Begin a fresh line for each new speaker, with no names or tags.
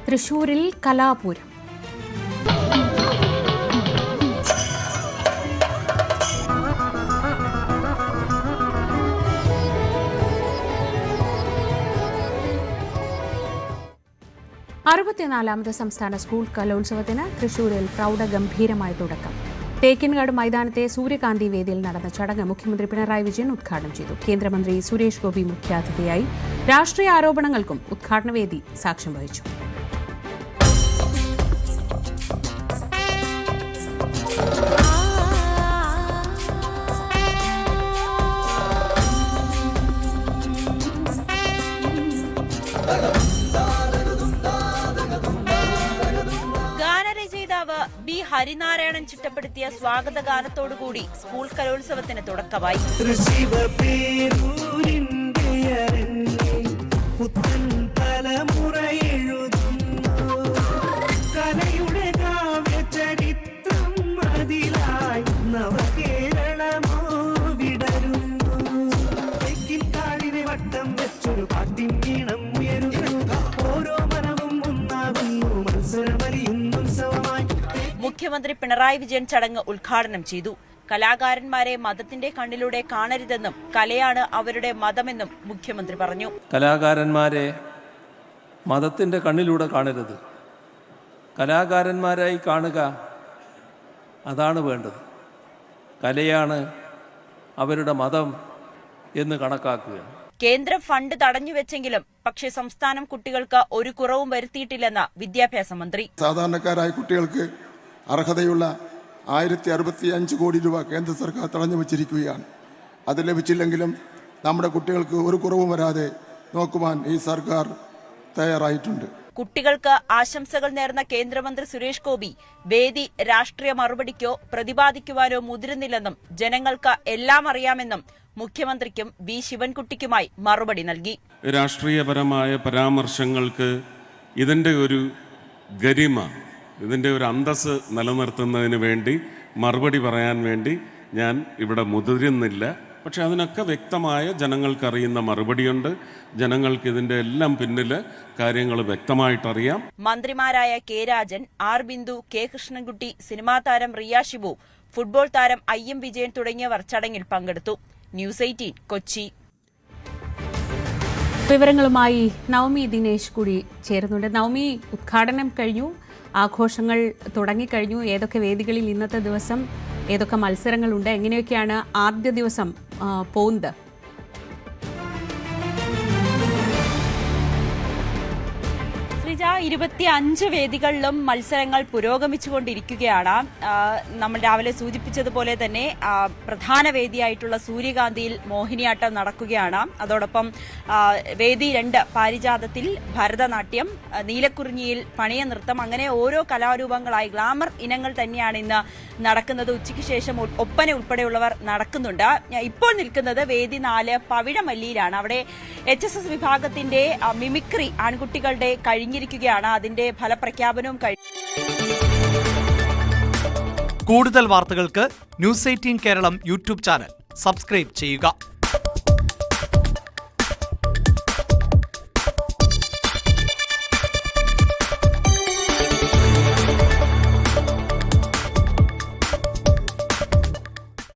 തൃശൂരിൽ കലാപൂരം. അറുപത്തിനാലാമത് സംസ്ഥാന സ്കൂൾ കലോത്സവത്തിന് തൃശൂരിൽ പ്രൗഢഗംഭീരമായ തുടക്കം. തേക്കിൻകാട് മൈതാനത്തെ സൂര്യകാന്തി വേദിയിൽ നടന്ന ചടങ്ങ് മുഖ്യമന്ത്രി പിണറായി വിജയൻ ഉദ്ഘാടനം ചെയ്തു. കേന്ദ്രമന്ത്രി സുരേഷ് ഗോപി മുഖ്യാതിഥിയായി. രാഷ്ട്രീയ ആരോപണങ്ങൾക്കും ഉദ്ഘാടന വേദി സാക്ഷ്യം വഹിച്ചു.
ഗാനരചയിതാവ് ബി ഹരിനാരായണൻ ചിട്ടപ്പെടുത്തിയ സ്വാഗത ഗാനത്തോടുകൂടി സ്കൂൾ കലോത്സവത്തിന് തുടക്കമായി. മുഖ്യമന്ത്രി പിണറായി വിജയൻ ചടങ്ങ് ഉദ്ഘാടനം ചെയ്തു. കലാകാരന്മാരെ മതത്തിന്റെ കണ്ണിലൂടെ കാണരുതെന്നും കലയാണ് അവരുടെ മതമെന്നും മുഖ്യമന്ത്രി പറഞ്ഞു.
കലാകാരന്മാരെ മതത്തിന്റെ കണ്ണിലൂടെ കാണരുത്, കലാകാരന്മാരായി കാണുക, അതാണ് വേണ്ടത്. കലയാണ് അവരുടെ മതം എന്ന് കണക്കാക്കുക.
കേന്ദ്രം ഫണ്ട് തടഞ്ഞുവെച്ചെങ്കിലും പക്ഷേ സംസ്ഥാനം കുട്ടികൾക്ക് ഒരു കുറവും വരുത്തിയിട്ടില്ലെന്ന് വിദ്യാഭ്യാസ മന്ത്രി.
സാധാരണക്കാരായ കുട്ടികൾക്ക് അർഹതയുള്ള 1065 കോടി രൂപ കേന്ദ്ര സർക്കാർ തടഞ്ഞു വച്ചിരിക്കുകയാണ്. അത് ലഭിച്ചില്ലെങ്കിലും നമ്മുടെ കുട്ടികൾക്ക് ഒരു കുറവും വരാതെ നോക്കുവാൻ ഈ സർക്കാർ തയ്യാറായിട്ടുണ്ട്.
കുട്ടികൾക്ക് ആശംസകൾ നേർന്ന കേന്ദ്രമന്ത്രി സുരേഷ് ഗോപി വേദി രാഷ്ട്രീയ മറുപടിക്കോ പ്രതിപാദിക്കുവാനോ മുതിരുന്നില്ലെന്നും ജനങ്ങൾക്ക് എല്ലാം അറിയാമെന്നും മുഖ്യമന്ത്രിക്കും ബി ശിവൻകുട്ടിക്കുമായി മറുപടി നൽകി.
രാഷ്ട്രീയപരമായ പരാമർശങ്ങൾക്ക് ഇതിന്റെ ഒരു ഗരിമ, ഇതിന്റെ ഒരു അന്തസ്സ് നിലനിർത്തുന്നതിന് വേണ്ടി മറുപടി പറയാൻ വേണ്ടി ഞാൻ ഇവിടെ മുതിരുന്നില്ല. പക്ഷെ അതിനൊക്കെ വ്യക്തമായ ജനങ്ങൾക്കറിയുന്ന മറുപടിയുണ്ട്. ജനങ്ങൾക്ക് ഇതിന്റെ എല്ലാം പിന്നില് കാര്യങ്ങൾ വ്യക്തമായിട്ടറിയാം.
മന്ത്രിമാരായ K Rajan, R Bindu, K Krishnankutty, cinema താരം റിയ ഷിബു, ഫുട്ബോൾ താരം IM വിജയൻ തുടങ്ങിയവർ ചടങ്ങിൽ പങ്കെടുത്തു. ന്യൂസ് 18 കൊച്ചി.
വിവരങ്ങളുമായി നവമി ദിനേശ് കൂടി ചേരുന്നുണ്ട്. നവമി, ഉദ്ഘാടനം കഴിഞ്ഞു, ആഘോഷങ്ങൾ തുടങ്ങിക്കഴിഞ്ഞു. ഏതൊക്കെ വേദികളിൽ ഇന്നത്തെ ദിവസം ഏതൊക്കെ മത്സരങ്ങളുണ്ട്, എങ്ങനെയൊക്കെയാണ് ആദ്യ ദിവസം പോകുന്നത്?
ശ്രീജ, 25 വേദികളിലും മത്സരങ്ങൾ പുരോഗമിച്ചുകൊണ്ടിരിക്കുകയാണ്. നമ്മൾ രാവിലെ സൂചിപ്പിച്ചതുപോലെ തന്നെ പ്രധാന വേദിയായിട്ടുള്ള സൂര്യകാന്തിയിൽ മോഹിനിയാട്ടം നടക്കുകയാണ്. അതോടൊപ്പം വേദി 2 പാരിജാതത്തിൽ ഭരതനാട്യം, നീലക്കുറിഞ്ഞിയിൽ പണിയ നൃത്തം, അങ്ങനെ ഓരോ കലാരൂപങ്ങളായി ഗ്ലാമർ ഇനങ്ങൾ തന്നെയാണ് ഇന്ന് നടക്കുന്നത്. ഉച്ചയ്ക്ക് ശേഷം ഒപ്പന ഉൾപ്പെടെയുള്ളവർ നടക്കുന്നുണ്ട്. ഇപ്പോൾ നിൽക്കുന്നത് വേദി 4 പവിഴമല്ലിയിലാണ്. അവിടെ HSS വിഭാഗത്തിന്റെ മിമിക്രി ആൺകുട്ടികളുടെ കഴിഞ്ഞിരിക്കുകയാണ്. അതിന്റെ ഫലപ്രഖ്യാപനവും കഴിഞ്ഞു.
കൂടുതൽ വാർത്തകൾക്ക് News 18 Keralam YouTube channel subscribe ചെയ്യുക.